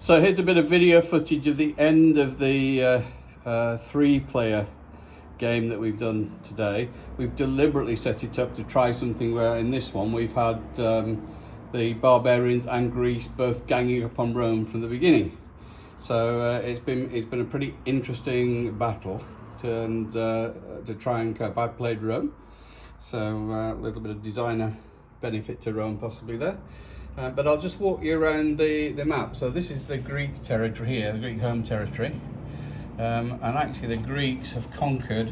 So here's a bit of video footage of the end of the 3-player game that we've done today. We've deliberately set it up to try something where in this one we've had the Barbarians and Greece both ganging up on Rome from the beginning. So it's been a pretty interesting battle to try and cope. I played Rome, so a little bit of designer benefit to Rome possibly there. But I'll just walk you around the map. So this is the Greek territory here, the Greek home territory. And actually the Greeks have conquered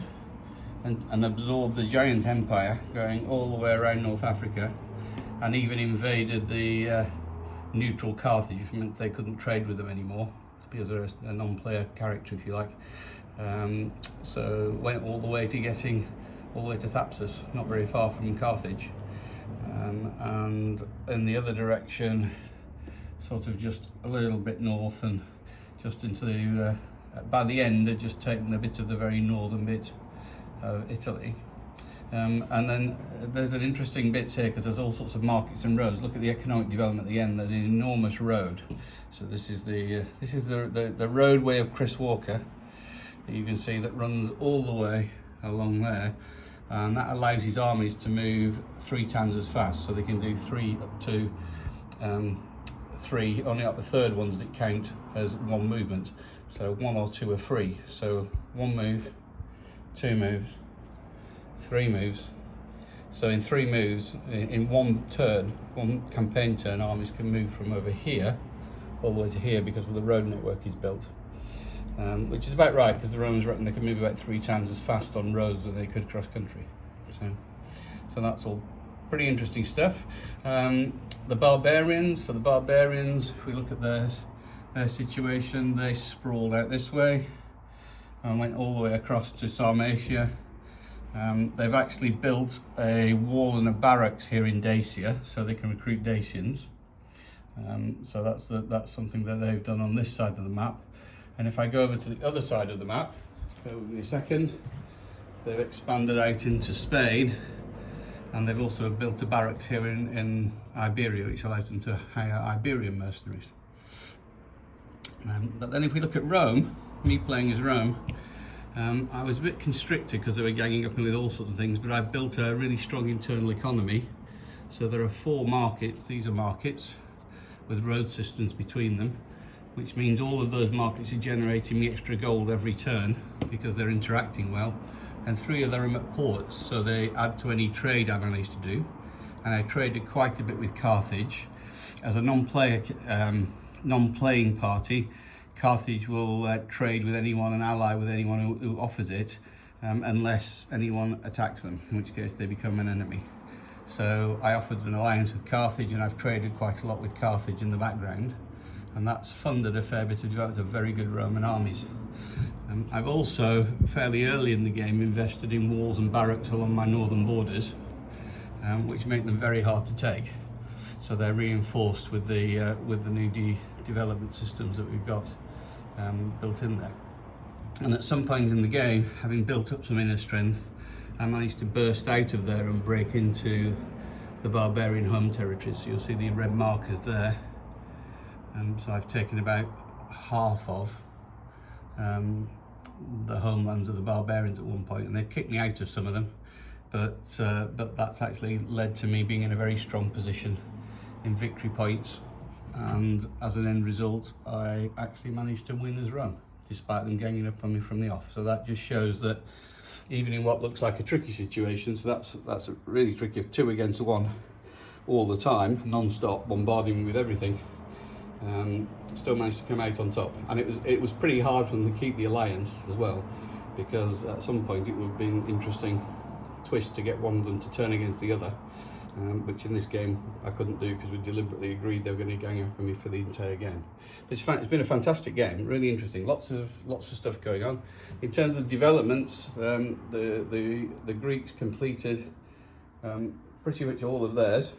and absorbed the giant empire going all the way around North Africa, and even invaded the neutral Carthage, which meant they couldn't trade with them anymore because they're a non-player character, if you like. So went all the way to Thapsus, not very far from Carthage. And in the other direction, sort of just a little bit north and just into the, by the end they'd just taken a bit of the very northern bit of Italy. And then there's an interesting bit here because there's all sorts of markets and roads. Look at the economic development at the end. There's an enormous road. So this is the roadway of Chris Walker that you can see that runs all the way along there. And that allows his armies to move 3 times as fast, so they can do 3 up to 3. Only up the third ones that count as one movement, so 1 or 2 are free. So 1 move, 2 moves, 3 moves. So in 3 moves, in 1 turn, 1 campaign turn, armies can move from over here all the way to here because of the road network is built. Which is about right, because the Romans reckon they could move about 3 times as fast on roads than they could cross country. So that's all pretty interesting stuff. The Barbarians, if we look at their situation, they sprawled out this way and went all the way across to Sarmatia. They've actually built a wall and a barracks here in Dacia, so they can recruit Dacians. So that's something that they've done on this side of the map. And if I go over to the other side of the map, bear with me a second, they've expanded out into Spain, and they've also built a barracks here in Iberia, which allows them to hire Iberian mercenaries. But then if we look at Rome, me playing as Rome, I was a bit constricted because they were ganging up with all sorts of things, but I've built a really strong internal economy. So there are 4 markets. These are markets with road systems between them, which means all of those markets are generating me extra gold every turn because they're interacting well. And 3 of them are at ports, so they add to any trade I managed to do. And I traded quite a bit with Carthage. As a non-playing party, Carthage will trade with anyone and ally with anyone who offers it, unless anyone attacks them, in which case they become an enemy. So I offered an alliance with Carthage, and I've traded quite a lot with Carthage in the background. And that's funded a fair bit of development of very good Roman armies. I've also, fairly early in the game, invested in walls and barracks along my northern borders, which make them very hard to take. So they're reinforced with the new development systems that we've got built in there. And at some point in the game, having built up some inner strength, I managed to burst out of there and break into the barbarian home territories. So you'll see the red markers there. So I've taken about half of the homelands of the barbarians at one point, and they've kicked me out of some of them, but that's actually led to me being in a very strong position in victory points, and as an end result I actually managed to win as Rome, despite them ganging up on me from the off. So that just shows that even in what looks like a tricky situation, so that's a really tricky, 2 against 1 all the time, non-stop, bombarding me with everything, still managed to come out on top. And it was pretty hard for them to keep the alliance as well, because at some point it would have been an interesting twist to get one of them to turn against the other, which in this game I couldn't do because we deliberately agreed they were going to gang up on me for the entire game. It's been a fantastic game, really interesting, lots of stuff going on. In terms of developments, the Greeks completed pretty much all of theirs.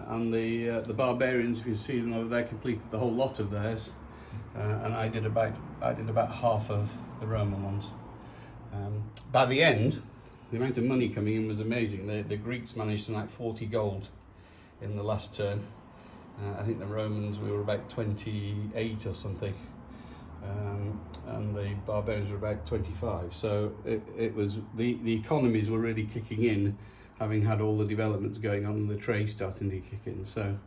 And the Barbarians, if you see them over there, completed the whole lot of theirs, and I did about half of the Roman ones. By the end, the amount of money coming in was amazing. The Greeks managed something like 40 gold in the last turn, I think the Romans, we were about 28 or something, and the Barbarians were about 25. So it was, the economies were really kicking in, having had all the developments going on and the trade starting to kick in. So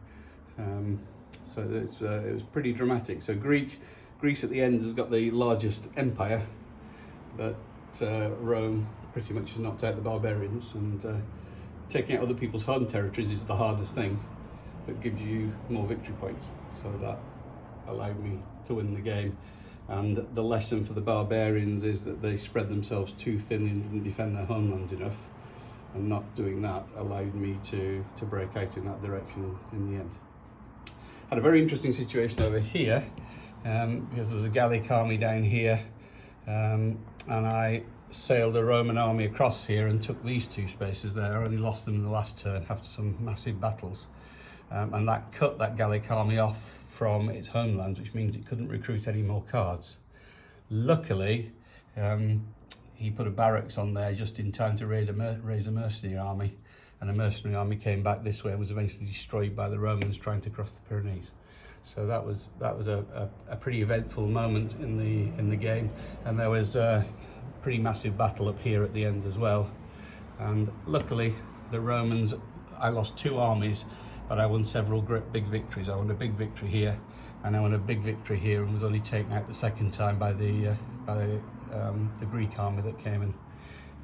it was pretty dramatic. So Greece at the end has got the largest empire, but Rome pretty much has knocked out the barbarians, and taking out other people's home territories is the hardest thing, but gives you more victory points. So that allowed me to win the game. And the lesson for the barbarians is that they spread themselves too thin and didn't defend their homelands enough, and not doing that allowed me to break out in that direction in the end. Had a very interesting situation over here, because there was a Gallic army down here, and I sailed a Roman army across here and took these two spaces there. I only lost them in the last turn after some massive battles, and that cut that Gallic army off from its homelands, which means it couldn't recruit any more cards. Luckily, he put a barracks on there just in time to raise a mercenary army, and a mercenary army came back this way and was eventually destroyed by the Romans trying to cross the Pyrenees. So that was a pretty eventful moment in the game, and there was a pretty massive battle up here at the end as well. And luckily, the Romans, I lost 2 armies, but I won several big victories. I won a big victory here, and I won a big victory here, and was only taken out the second time by the Greek army that came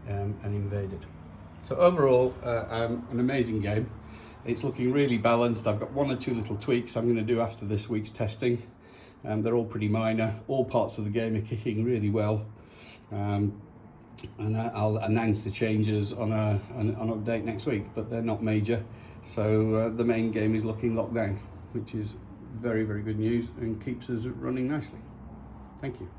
and invaded. So overall, an amazing game. It's looking really balanced. I've got 1 or 2 little tweaks I'm going to do after this week's testing. They're all pretty minor. All parts of the game are kicking really well. And I'll announce the changes on an update next week, but they're not major. So the main game is looking locked down, which is very, very good news and keeps us running nicely. Thank you.